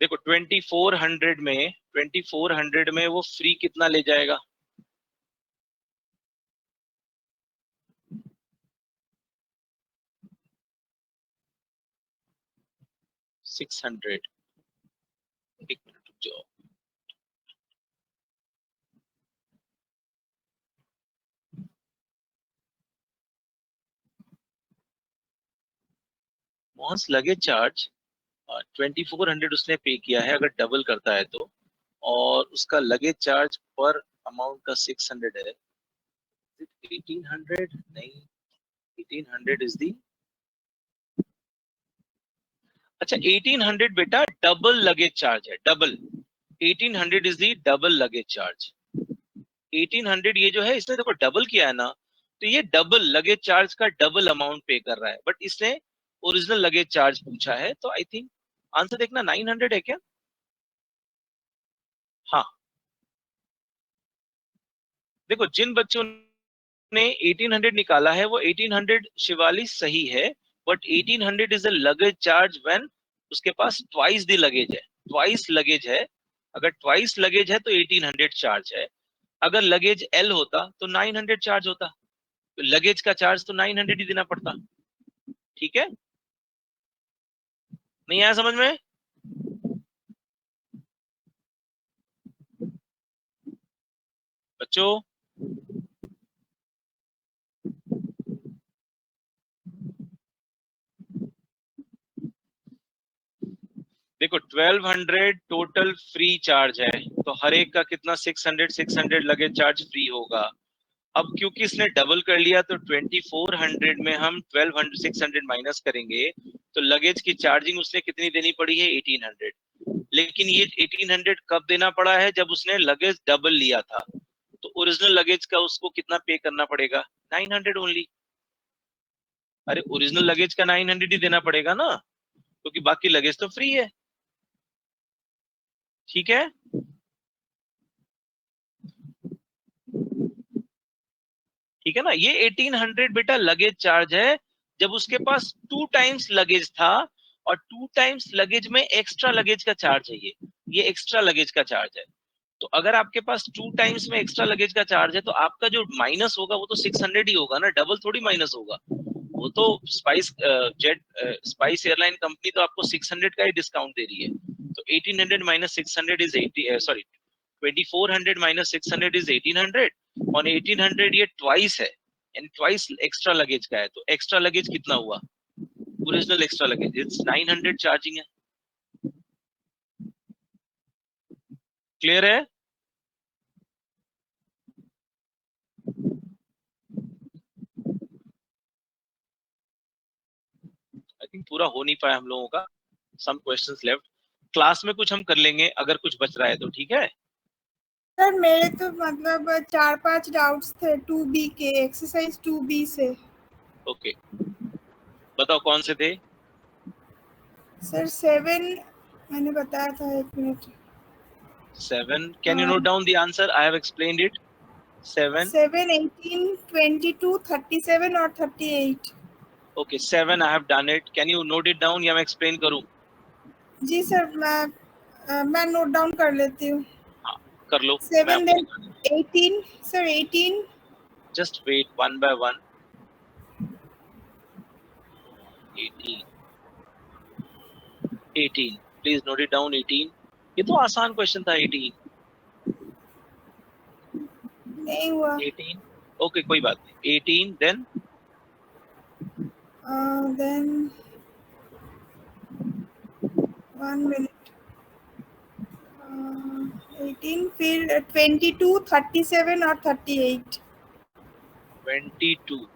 देखो 2400 में वो फ्री कितना ले जाएगा? Six hundred. एक मिनट रुक जाओ। वॉन्स लगेज चार्ज 2400 उसने पे किया है, अगर डबल करता है तो, और उसका लगेज चार्ज पर अमाउंट का 600 है। 1800 नहीं, 1800 इज दी, अच्छा 1800 बेटा डबल लगेज चार्ज है, double. 1800 is the double luggage charge. 1800 ये जो है इसने देखो डबल किया है ना, तो ये डबल लगेज चार्ज का डबल अमाउंट पे कर रहा है, बट इसने ओरिजिनल लगेज चार्ज पूछा है, तो आई थिंक आंसर देखना 900 है क्या? हाँ, देखो जिन बच्चों ने 1800 निकाला है वो 1800 शिवाली सही है, but 1800 is a luggage charge when उसके पास ट्वाइस द लगेज है, ट्वाइस लगेज है। अगर ट्वाइस लगेज है तो 1800 चार्ज है। अगर लगेज एल होता तो 900 चार्ज होता, तो लगेज का चार्ज तो 900 ही देना पड़ता। ठीक है, नहीं आया समझ में? बच्चों देखो 1200 टोटल फ्री चार्ज है, तो हर एक का कितना 600 लगेज चार्ज फ्री होगा। अब क्योंकि इसने डबल कर लिया तो 2400 में हम 1200 600 माइनस करेंगे, तो लगेज की चार्जिंग उसने कितनी देनी पड़ी है? 1800। लेकिन ये 1800 कब देना पड़ा है? जब उसने लगेज डबल लिया था, तो ओरिजिनल लगेज का उसको कितना पे करना पड़ेगा? 900 ओनली। अरे ओरिजिनल लगेज का 900 ही देना पड़ेगा ना, क्योंकि बाकी लगेज तो फ्री है। ठीक है, ठीक है ना? ये 1800 बेटा लगेज चार्ज है, जब उसके पास 2 टाइम्स लगेज था, और 2 टाइम्स लगेज में एक्स्ट्रा लगेज का चार्ज है। ये एक्स्ट्रा लगेज का चार्ज है। तो अगर आपके पास 2 टाइम्स में एक्स्ट्रा लगेज का चार्ज है, तो आपका जो माइनस होगा वो तो 600 ही होगा ना, डबल थोड़ी माइनस होगा। वो तो स्पाइस एयरलाइन कंपनी तो आपको 600 का ही डिस्काउंट दे रही है। तो 1800 minus 600 is 80, sorry 2400 minus 600 is 1800, और 1800 ये ट्वाइस है, यानी ट्वाइस एक्स्ट्रा लगेज का है। तो एक्स्ट्रा लगेज कितना हुआ? Original extra luggage it's 900 charging है। क्लियर है? आई थिंक पूरा हो नहीं पाया हम लोगों का, सम क्वेश्चंस लेफ्ट। क्लास में कुछ हम कर लेंगे अगर कुछ बच रहा है तो, ठीक है? सर मेरे तो मतलब 4-5 डाउट्स थे 2B के, एक्सरसाइज 2B से। ओके, बताओ कौन से थे? सर 7 मैंने बताया था, 1 minute. 7, can you note down the answer? I have explained it. 7, 7, 18, 22, 37 और 38। Okay 7 I have done it. Can you note it down या मैं एक्सप्लेन करूं? जी सर, मैं नोट डाउन कर लेती हूँ। हाँ कर लो, मैं 7 आपको देन दिखा दूं। 18 sir, 18। Just wait, one by one. 18, 18 please note it down. 18, ये तो आसान क्वेश्चन था। 18, नहीं हुआ। 18, ओके कोई बात नहीं। 18 देन देन 1 मिनट। 18 फिर 22, 37 और 38। 22,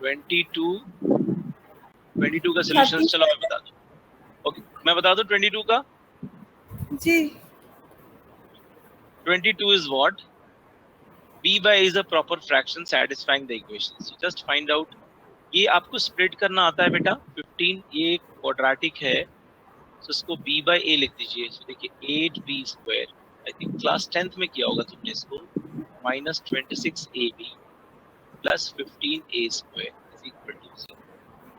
22, 22 का सोल्यूशन चलो मैं 37 बता दूं। ओके मैं बता दूं 22 का। जी। 22 is what? b by a is a proper fraction satisfying the equation. So just find out। ये आपको स्प्लिट करना आता है बेटा। 15 ये क्वाड्रेटिक है, तो इसको b by a लिख दीजिए। so देखिए 8b square, I think class 10th में किया होगा तुमने इसको, minus 26ab plus 15a square is equal to 0,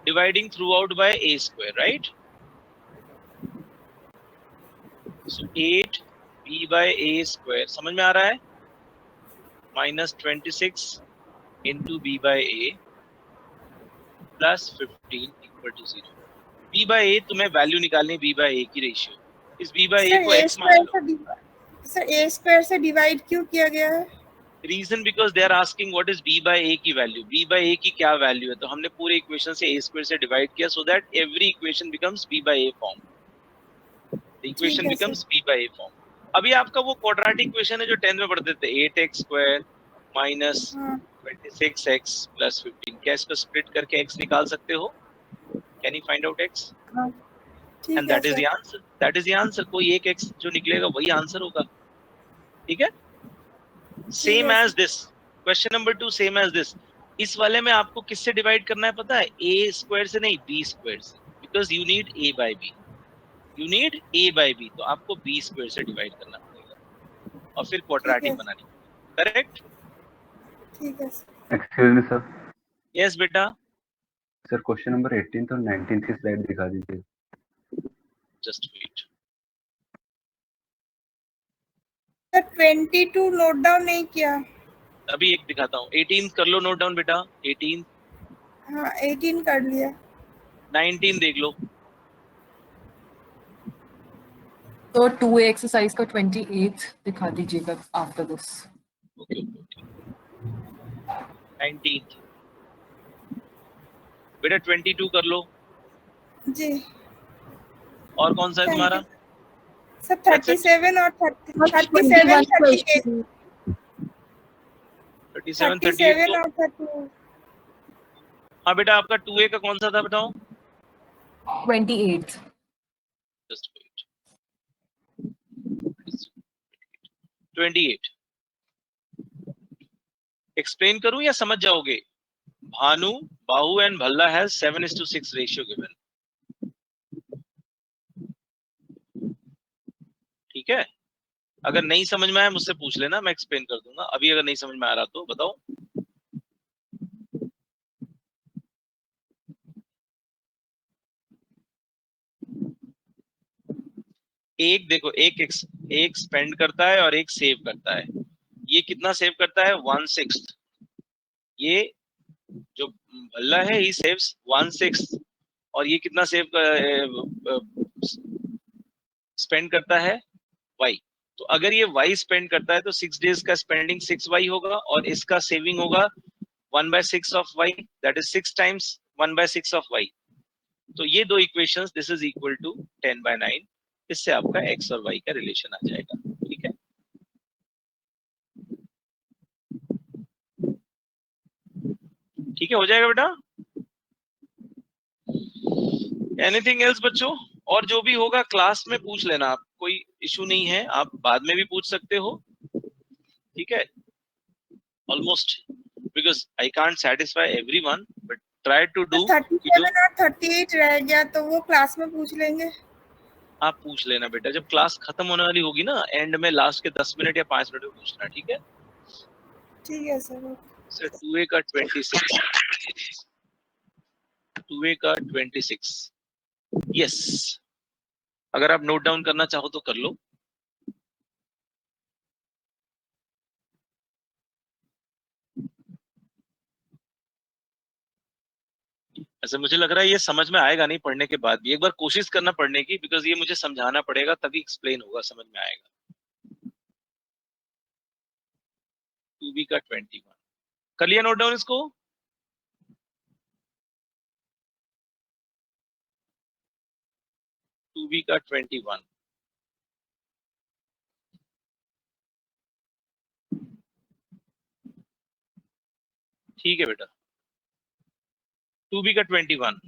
dividing through out by a square, right? So 8 b by a square, समझ में आ रहा है, minus 26 into b by a plus 15 equal to 0. b by a तुम्हें value निकालनी है b by a की ratio, इस b by a sir को ए x मान स्क्वायर लो. से सर ए स्क्वायर से डिवाइड क्यों किया गया है? Reason because they are asking what is b by a की वैल्यू, b by a की क्या वैल्यू है, तो हमने पूरे इक्वेशन से a स्क्वायर से डिवाइड किया so that every equation becomes b by a form, the equation है becomes b by a form. अभी आपका वो क्वाड्रेटिक इक्वेशन है जो 10th में पढ़ते थे, 8x स्क्वायर माइनस हाँ 26x प्लस 15, क्या इसको स्प्लिट करके x निकाल सकते हो? Can you find out x? हाँ एंड ठीक है that is the sir. Answer, that is the answer. कोई एक x जो निकलेगा वही आंसर होगा. ठीक है, ठीक सेम है as sir. This, question number 2 same as this. इस वाले में आपको किससे डिवाइड करना है पता है? a स्क्वायर से नहीं, b स्क्वायर से, because you need a by b, you need a by b, तो आपको b स्क्वायर से डिवाइड करना पड़ेगा और फिर ठीक क्वाड्रेटिक है बनानी पड़ेगी. करेक्ट? ठीक है sir. Excuse me sir, yes बेटा. सर क्वेश्चन नंबर 18 और 19 की स्लाइड दिखा दीजिए. Just wait. Sir 22 note down नहीं किया। अभी एक दिखाता हूँ. 18 कर लो नोट डाउन बेटा. 18, हाँ 18 कर लिया। 19 देख लो. तो 2A एक्सरसाइज का 28 दिखा दीजिएगा आफ्टर दिस. Okay okay. 19 बेटा. 22 कर लो. जी और कौन सा है थैंक तुम्हारा? You sir. That's it? 37 और 37 21 38 question. 37 38 37 तो और 38 हाँ बेटा. आपका 2a का कौन सा था बताओ? 28. Just wait. 28 एक्सप्लेन करूं या समझ जाओगे? भानु, बाहु and Bhalla has 7:6 ratio given. ठीक है, अगर नहीं समझ में आया मुझसे पूछ लेना, मैं एक्सप्लेन कर दूंगा. अभी अगर नहीं समझ में आ रहा तो बताओ. एक देखो, एक स्पेंड करता है और एक सेव करता है. ये कितना सेव करता है? 1/6. ये जो भल्ला है ही सेव्स 1/6, और ये कितना सेव स्पेंड करता है? y. तो अगर ये y स्पेंड करता है तो 6 डेज का स्पेंडिंग 6y होगा और इसका सेविंग होगा 1/6 of y, that is 6 times 1/6 of y. तो ये दो equations, this is equal to 10/9. इससे आपका x और y का रिलेशन आ जाएगा. ठीक है, ठीक है, हो जाएगा बेटा. एनीथिंग एल्स बच्चों? और जो भी होगा क्लास में पूछ लेना आप, कोई इशू नहीं है, आप बाद में भी पूछ सकते हो. ठीक है, almost, because I can't satisfy everyone, but try to do. 37 और 38 रह गया तो वो क्लास में पूछ लेंगे। आप पूछ लेना बेटा, जब क्लास खत्म होने वाली होगी ना, एंड में लास्ट के 10 मिनट या 5 मिनट में पूछना. ठीक है ठीक है सर। सर. 2a का 26, 2a का 26. यस, अगर आप नोट डाउन करना चाहो तो कर लो. ऐसे मुझे लग रहा है ये समझ में आएगा नहीं पढ़ने के बाद भी. एक बार कोशिश करना पढ़ने की, बिकॉज ये मुझे समझाना पड़ेगा तभी एक्सप्लेन होगा, समझ में आएगा. 2b का 21 कर लिया नोट डाउन इसको? टू बी का 21. ठीक है बेटा. 2b का 21.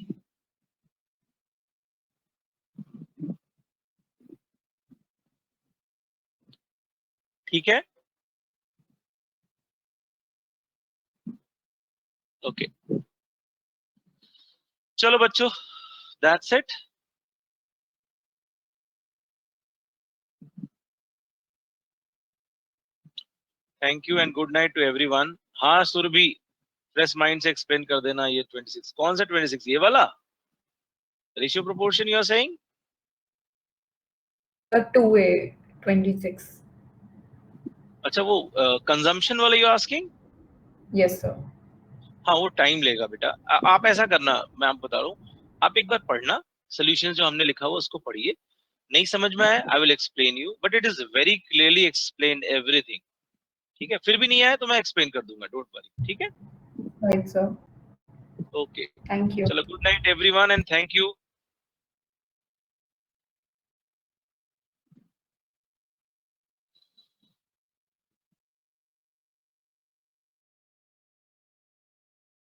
ठीक है, ओके. चलो बच्चों, that's it. Thank you and good night to everyone. हाँ सुरभि, फ्रेश माइंड से एक्सप्लेन कर देना. ये 26 कौन सा 26? ये वाला ratio proportion you are saying? 2A 26. अच्छा वो कंजम्पशन वाला यू आस्किंग? Yes, sir. हाँ वो टाइम लेगा बेटा। आप ऐसा करना, मैं आपको बता रहा हूँ, आप एक बार पढ़ना, सोल्यूशन जो हमने लिखा हुआ उसको पढ़िए, नहीं समझ में आया I will explain you, but it is very clearly explain everything, ठीक है? फिर भी नहीं आया तो मैं एक्सप्लेन कर दूंगा, डोंट वरी, ठीक है? Right, sir. Okay, Thank you. चलो good night everyone and thank you.